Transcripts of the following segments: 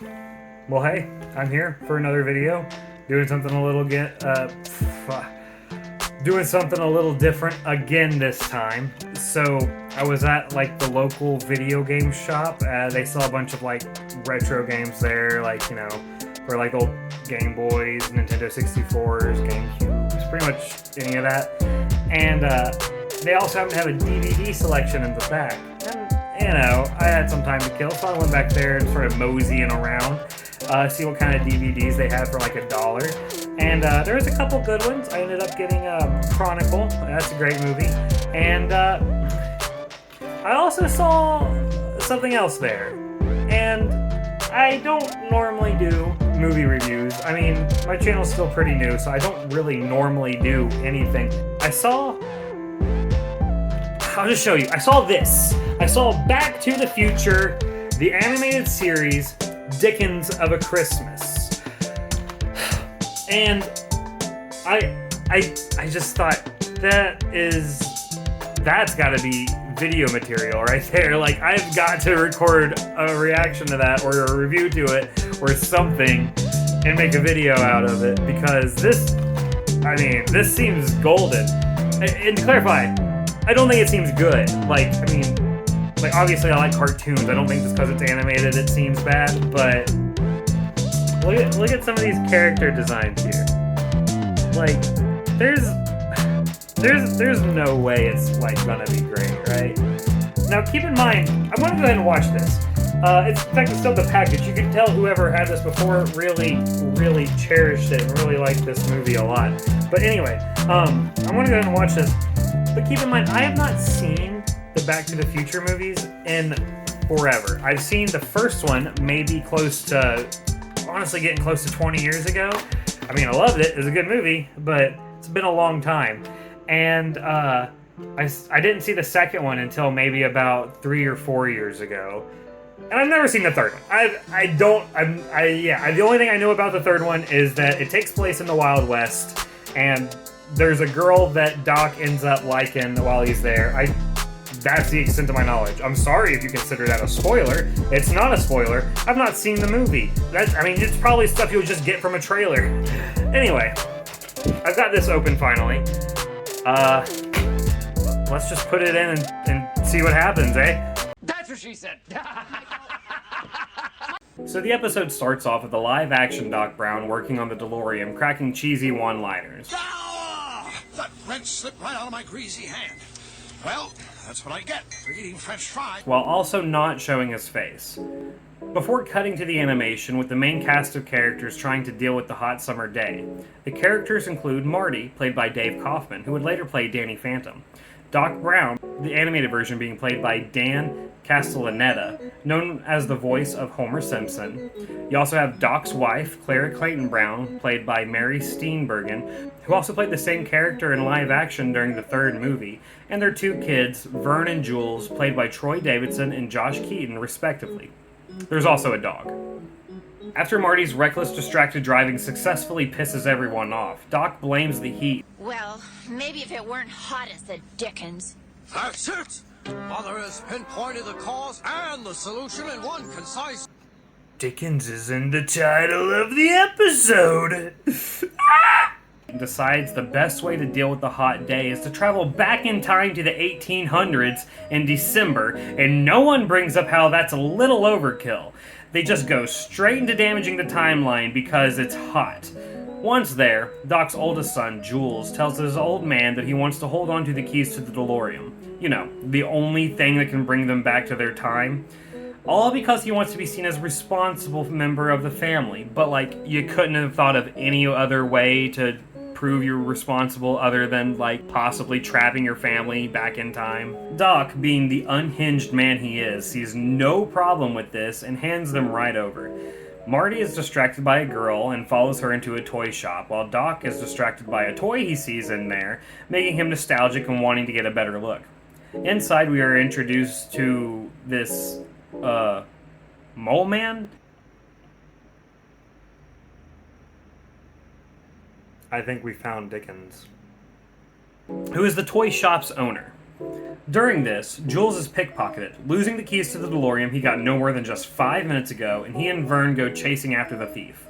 Well, hey, I'm here for another video, doing something a little doing something a little different again this time. So I was at like the local video game shop. They sell a bunch of like retro games there, like for like old Game Boys, Nintendo 64s, GameCubes, pretty much any of that. And they also happen to have a DVD selection in the back. And I had some time to kill, so I went back there and sort of moseying around, see what kind of DVDs they had for like $1. And there was a couple good ones. I ended up getting Chronicle. That's a great movie. And I also saw something else there. And I don't normally do movie reviews. I mean, my channel's still pretty new, so I don't really normally do anything. I'll just show you. I saw this. I saw Back to the Future, the animated series, Dickens of a Christmas. And I just thought, that's gotta be video material right there. Like, I've got to record a reaction to that or a review to it or something and make a video out of it, because this seems golden. And to clarify, I don't think it seems good. Like, obviously I like cartoons. I don't think just because it's animated it seems bad, but look at some of these character designs here. Like, there's no way it's like gonna be great, right? Now keep in mind, I'm gonna go ahead and watch this. In fact, it's still the package. You can tell whoever had this before really cherished it and really liked this movie a lot. But anyway, I'm gonna go ahead and watch this. But keep in mind, I have not seen the Back to the Future movies in forever. I've seen the first one maybe honestly getting close to 20 years ago. I mean, I loved it. It was a good movie, but it's been a long time. And I didn't see the second one until maybe about 3 or 4 years ago. And I've never seen the third one. The only thing I know about the third one is that it takes place in the Wild West, and there's a girl that Doc ends up liking while he's there. That's the extent of my knowledge. I'm sorry if you consider that a spoiler. It's not a spoiler. I've not seen the movie. It's probably stuff you'll just get from a trailer. Anyway, I've got this open finally. Let's just put it in and see what happens, eh? That's what she said. So the episode starts off with a live-action Doc Brown working on the DeLorean, cracking cheesy one-liners. That wrench slipped right out of my greasy hand. Well, that's what I get for eating French fries. While also not showing his face. Before cutting to the animation with the main cast of characters trying to deal with the hot summer day. The characters include Marty, played by Dave Kaufman, who would later play Danny Phantom. Doc Brown, the animated version being played by Dan Castellaneta, known as the voice of Homer Simpson. You also have Doc's wife, Clara Clayton Brown, played by Mary Steenburgen, who also played the same character in live action during the third movie, and their two kids, Vern and Jules, played by Troy Davidson and Josh Keaton, respectively. There's also a dog. After Marty's reckless, distracted driving successfully pisses everyone off, Doc blames the heat. Well, maybe if it weren't hot as the dickens. That's it! Mother has pinpointed the cause and the solution in one concise... Dickens is in the title of the episode. Decides the best way to deal with the hot day is to travel back in time to the 1800s in December, and no one brings up how that's a little overkill. They just go straight into damaging the timeline because it's hot. Once there, Doc's oldest son, Jules, tells his old man that he wants to hold on to the keys to the DeLorean. You know, the only thing that can bring them back to their time. All because he wants to be seen as a responsible member of the family. But, like, you couldn't have thought of any other way to prove you're responsible other than, like, possibly trapping your family back in time. Doc, being the unhinged man he is, sees no problem with this and hands them right over. Marty is distracted by a girl and follows her into a toy shop, while Doc is distracted by a toy he sees in there, making him nostalgic and wanting to get a better look. Inside, we are introduced to this, mole man? I think we found Dickens. Who is the toy shop's owner. During this, Jules is pickpocketed, losing the keys to the DeLorean he got no more than just 5 minutes ago, and he and Vern go chasing after the thief.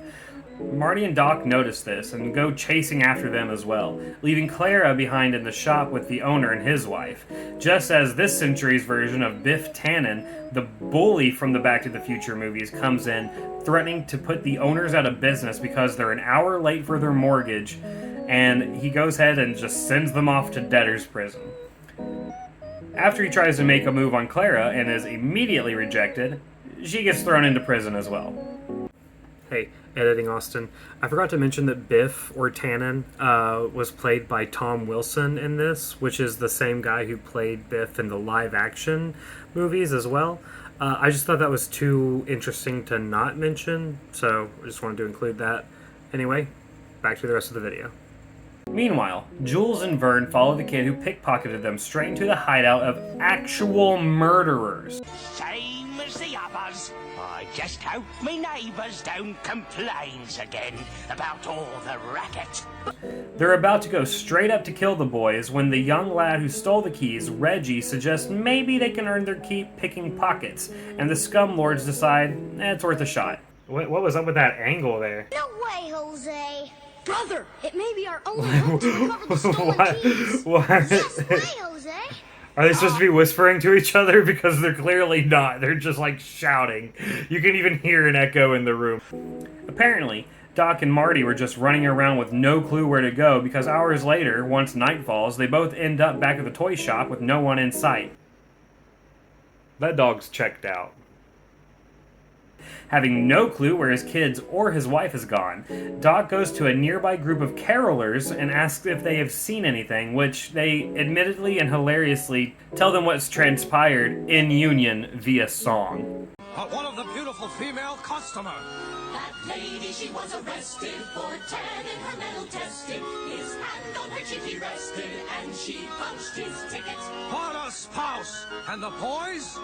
Marty and Doc notice this and go chasing after them as well, leaving Clara behind in the shop with the owner and his wife, just as this century's version of Biff Tannen, the bully from the Back to the Future movies, comes in, threatening to put the owners out of business because they're an hour late for their mortgage, and he goes ahead and just sends them off to debtor's prison. After he tries to make a move on Clara and is immediately rejected, she gets thrown into prison as well. Hey, editing Austin. I forgot to mention that Biff, or Tannen, was played by Tom Wilson in this, which is the same guy who played Biff in the live-action movies as well. I just thought that was too interesting to not mention, so I just wanted to include that. Anyway, back to the rest of the video. Meanwhile, Jules and Vern follow the kid who pickpocketed them straight into the hideout of actual murderers. Same as the others. I just hope me neighbours don't complain again about all the racket. They're about to go straight up to kill the boys when the young lad who stole the keys, Reggie, suggests maybe they can earn their keep picking pockets, and the scum lords decide it's worth a shot. What was up with that angle there? No way, Jose! Brother, it may be our only hope to recover the stolen keys. What? Yes, way, Jose! Are they supposed to be whispering to each other? Because they're clearly not. They're just like shouting. You can even hear an echo in the room. Apparently, Doc and Marty were just running around with no clue where to go because hours later, once night falls, they both end up back at the toy shop with no one in sight. That dog's checked out. Having no clue where his kids or his wife has gone, Doc goes to a nearby group of carolers and asks if they have seen anything, which they admittedly and hilariously tell them what's transpired in union via song. But one of the beautiful female customer. That lady, she was arrested for tanning her metal testing. His hand on her cheek he rested, and she punched his ticket. What a spouse! And the boys?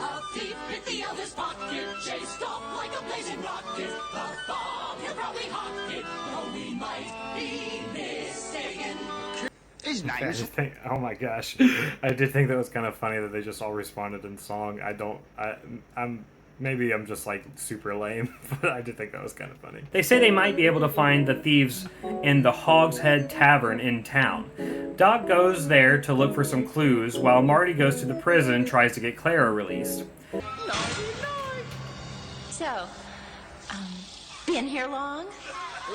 A thief bit the other's pocket, chased off like a blazing rocket. The bomb he'll probably hawk it, though we might be mistaken. His I name's... just think, oh my gosh, I did think that was kind of funny that they just all responded in song. Maybe I'm just like super lame, but I did think that was kind of funny. They say they might be able to find the thieves in the Hog's Head Tavern in town. Doc goes there to look for some clues, while Marty goes to the prison and tries to get Clara released. So, been here long?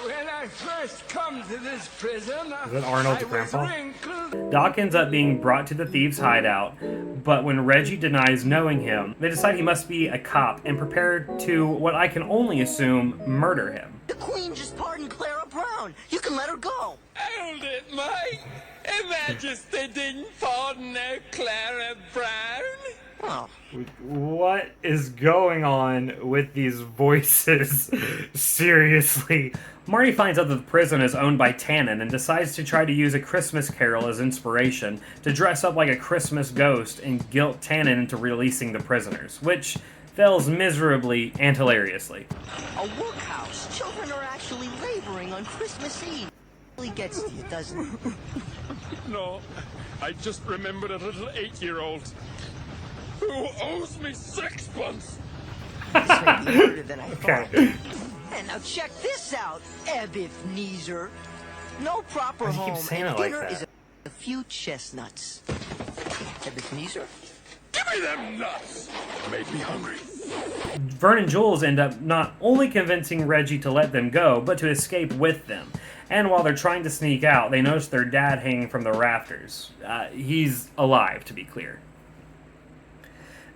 When I first come to this prison, Is that Arnold I the was grandpa? wrinkled. Doc ends up being brought to the thieves' hideout, but when Reggie denies knowing him, they decide he must be a cop and prepare to, what I can only assume, murder him. The Queen just pardoned Clara Brown. You can let her go. Hold it, Mike. Her Majesty didn't pardon her Clara Brown. Oh, What is going on with these voices? Seriously. Marty finds out that the prison is owned by Tannen and decides to try to use A Christmas Carol as inspiration to dress up like a Christmas ghost and guilt Tannen into releasing the prisoners, which fails miserably and hilariously. a workhouse. Children are actually laboring on Christmas Eve. Really gets to you, doesn't it? No, I just remembered a little 8-year-old who owes me sixpence. This may be harder than I thought. Okay. And now check this out, Ebenezer. No proper Why do you keep home saying and it like dinner that? is a few chestnuts. Ebenezer? Give me them nuts! Made me hungry. Vern and Jules end up not only convincing Reggie to let them go, but to escape with them. And while they're trying to sneak out, they notice their dad hanging from the rafters. He's alive, to be clear.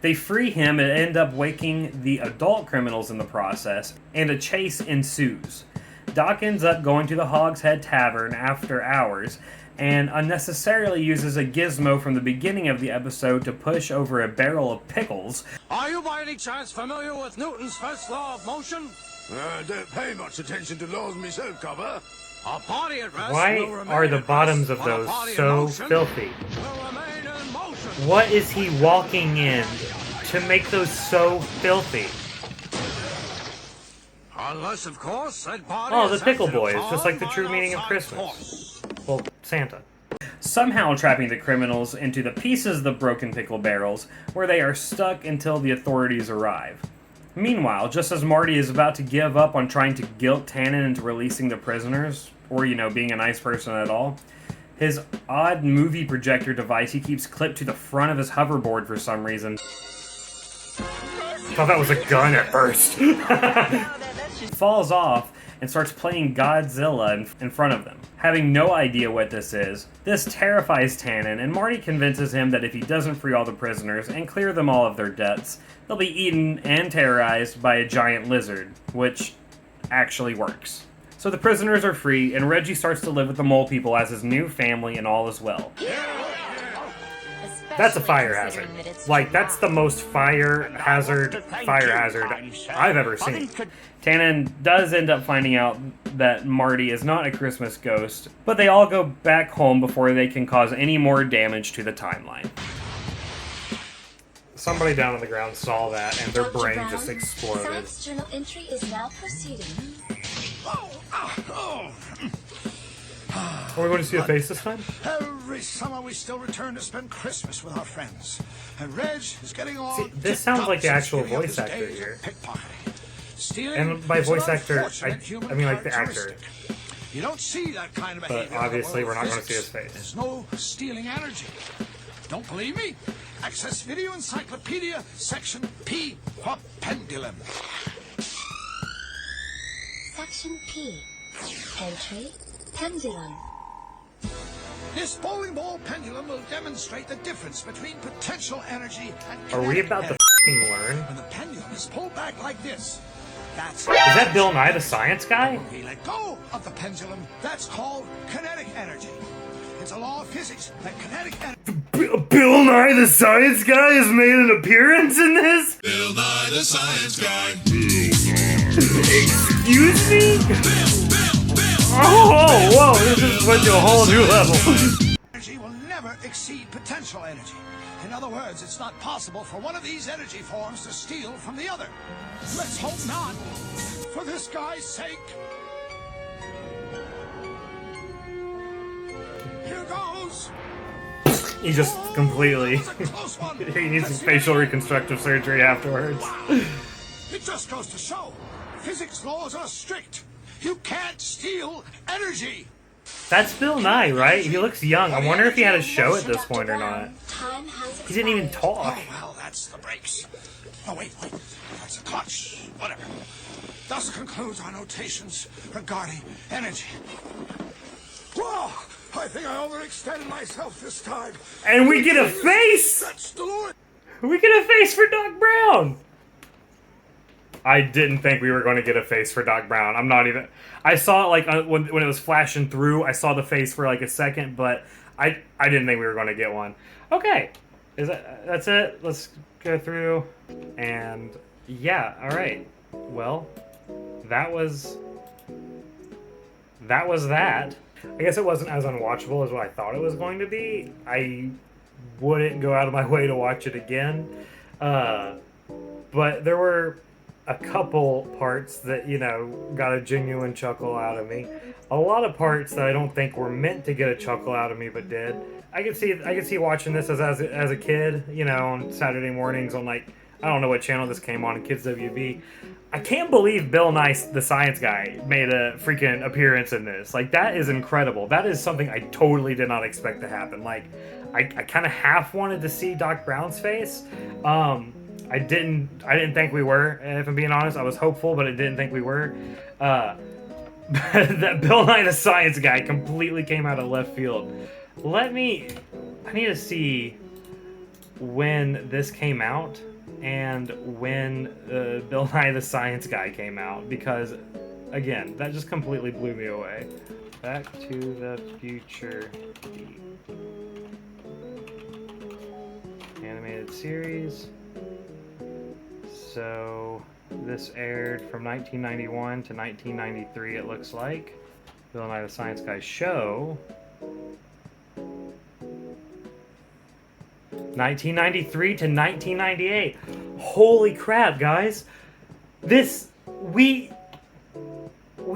They free him and end up waking the adult criminals in the process, and a chase ensues. Doc ends up going to the Hog's Head Tavern after hours, and unnecessarily uses a gizmo from the beginning of the episode to push over a barrel of pickles. Are you by any chance familiar with Newton's first law of motion? Don't pay much attention to laws myself, Copper. A body at rest Why will remain are the at bottoms rest, of while a those body in so motion filthy? will remain in motion. What is he walking in to make those so filthy? Unless, of course, said body Oh, is the pickle acted boys, upon just like the by true meaning of outside Christmas. force. Well, Santa. somehow trapping the criminals into the pieces of the broken pickle barrels, where they are stuck until the authorities arrive. Meanwhile, just as Marty is about to give up on trying to guilt Tannen into releasing the prisoners, or, being a nice person at all, his odd movie projector device he keeps clipped to the front of his hoverboard for some reason. I thought that was a gun at first. Falls off and starts playing Godzilla in front of them. Having no idea what this is, this terrifies Tannen, and Marty convinces him that if he doesn't free all the prisoners and clear them all of their debts, they'll be eaten and terrorized by a giant lizard, which actually works. So the prisoners are free, and Reggie starts to live with the mole people as his new family, and all is well. That's a fire hazard. Like, that's the most fire hazard I've ever seen. Tannen does end up finding out that Marty is not a Christmas ghost, but they all go back home before they can cause any more damage to the timeline. Somebody down on the ground saw that, and their brain just exploded. Science journal entry is now proceeding. Are we going to see a face this time? Every summer we still return to spend Christmas with our friends. And Reg is getting all... See, this sounds like the actual voice actor here. And by voice actor, I mean like the actor. You don't see that kind of behavior. But obviously we're not going to see his face. There's no stealing energy. Don't believe me? Access Video Encyclopedia, Section P, for pendulum. Section P. Entry, pendulum. This bowling ball pendulum will demonstrate the difference between potential energy and kinetic Are we about to energy. learn? When the pendulum is pulled back like this, that's... Is that Bill Nye the Science Guy? When we let go of the pendulum, that's called kinetic energy. It's a law of physics that kinetic energy... Bill Nye the Science Guy has made an appearance in this? Bill Nye the Science Guy. Excuse me? Oh, whoa, this is went to a whole new level. Energy will never exceed potential energy. In other words, it's not possible for one of these energy forms to steal from the other. Let's hope not, for this guy's sake. Here goes. He just completely... That was a close one. He needs some facial reconstructive surgery afterwards. It just goes to show, physics laws are strict. You can't steal energy. That's Bill Nye, right? He looks young. I wonder if he had a show at this point or not. Time has He didn't even talk. Oh, well, that's the brakes. Oh, wait. That's a clutch. Whatever. Thus concludes our notations regarding energy. Whoa! I think I overextended myself this time. And we get a face! That's the Lord. We get a face for Doc Brown! I didn't think we were going to get a face for Doc Brown. I'm not even... I saw it like when it was flashing through. I saw the face for like a second, but I didn't think we were going to get one. Okay. That's it? Let's go through. And yeah, alright. Well, that was that. I guess it wasn't as unwatchable as what I thought it was going to be. I wouldn't go out of my way to watch it again. But there were a couple parts that, got a genuine chuckle out of me. A lot of parts that I don't think were meant to get a chuckle out of me, but did. I could see watching this as a kid, on Saturday mornings on I don't know what channel this came on, Kids WB. I can't believe Bill Nye, the Science Guy, made a freaking appearance in this. That is incredible. That is something I totally did not expect to happen. I kind of half wanted to see Doc Brown's face. I didn't think we were, if I'm being honest. I was hopeful, but I didn't think we were. That Bill Nye the Science Guy completely came out of left field. I need to see when this came out and when Bill Nye the Science Guy came out, because, again, that just completely blew me away. Back to the Future animated series. So this aired from 1991 to 1993, it looks like. Bill Nye the Science Guy show. 1993 to 1998. Holy crap, guys. We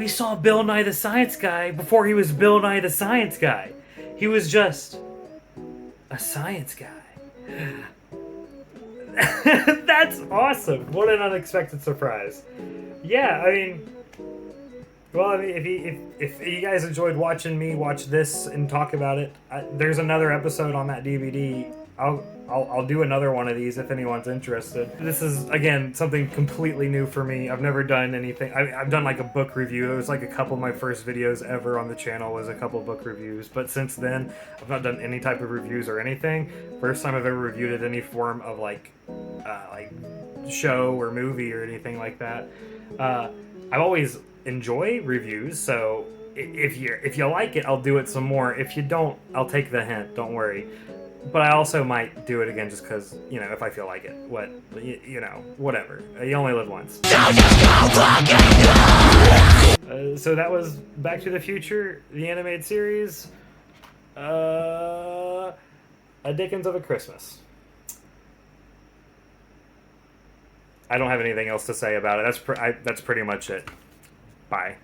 saw Bill Nye the Science Guy before he was Bill Nye the Science Guy. He was just a science guy. That's awesome. What an unexpected surprise. Yeah, I mean, well, I mean, if you guys enjoyed watching me watch this and talk about it, there's another episode on that DVD. I'll do another one of these if anyone's interested. This is, again, something completely new for me. I've never done anything. I've done like a book review. It was like a couple of my first videos ever on the channel was a couple book reviews. But since then, I've not done any type of reviews or anything. First time I've ever reviewed it any form of like show or movie or anything like that. I've always enjoy reviews, so if you like it, I'll do it some more. If you don't, I'll take the hint. Don't worry. But I also might do it again just because, you know, if I feel like it. You know, whatever. You only live once. So that was Back to the Future, the animated series. A Dickens of a Christmas. I don't have anything else to say about it. That's pretty much it. Bye.